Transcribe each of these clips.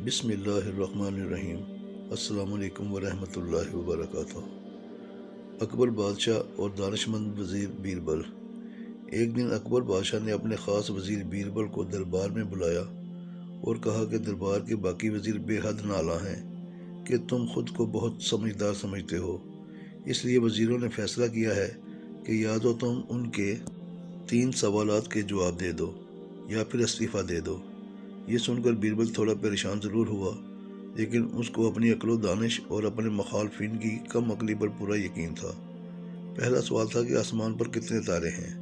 بسم اللہ الرحمن الرحیم۔ السلام علیکم ورحمۃ اللہ وبرکاتہ۔ اکبر بادشاہ اور دانش مند وزیر بیربل۔ ایک دن اکبر بادشاہ نے اپنے خاص وزیر بیربل کو دربار میں بلایا اور کہا کہ دربار کے باقی وزیر بے حد نالاں ہیں کہ تم خود کو بہت سمجھدار سمجھتے ہو، اس لیے وزیروں نے فیصلہ کیا ہے کہ یا تو تم ان کے 3 سوالات کے جواب دے دو یا پھر استعفیٰ دے دو۔ یہ سن کر بیربل تھوڑا پریشان ضرور ہوا، لیکن اس کو اپنی عقل و دانش اور اپنے مخالفین کی کم عقلی پر پورا یقین تھا۔ پہلا سوال تھا کہ آسمان پر کتنے تارے ہیں،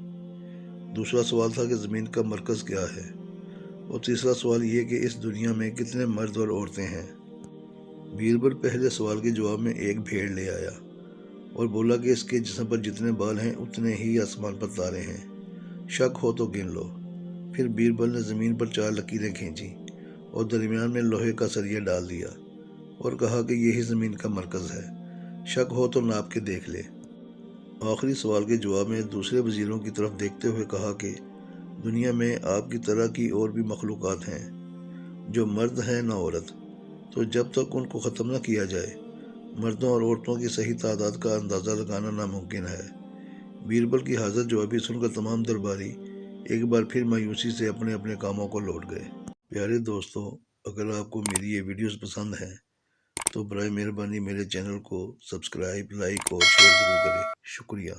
دوسرا سوال تھا کہ زمین کا مرکز کیا ہے، اور تیسرا سوال یہ کہ اس دنیا میں کتنے مرد اور عورتیں ہیں۔ بیربل پہلے سوال کے جواب میں ایک بھیڑ لے آیا اور بولا کہ اس کے جسم پر جتنے بال ہیں اتنے ہی آسمان پر تارے ہیں، شک ہو تو گن لو۔ پھر بیربل نے زمین پر 4 لکیریں کھینچی اور درمیان میں لوہے کا سریہ ڈال دیا اور کہا کہ یہی زمین کا مرکز ہے، شک ہو تو ناپ کے دیکھ لے۔ آخری سوال کے جواب میں دوسرے وزیروں کی طرف دیکھتے ہوئے کہا کہ دنیا میں آپ کی طرح کی اور بھی مخلوقات ہیں جو مرد ہیں نہ عورت، تو جب تک ان کو ختم نہ کیا جائے مردوں اور عورتوں کی صحیح تعداد کا اندازہ لگانا ناممکن ہے۔ بیربل کی حاضر جوابی سن کر تمام درباری ایک بار پھر مایوسی سے اپنے اپنے کاموں کو لوٹ گئے۔ پیارے دوستو، اگر آپ کو میری یہ ویڈیوز پسند ہیں تو برائے مہربانی میرے چینل کو سبسکرائب، لائک اور شیئر ضرور کریں۔ شکریہ۔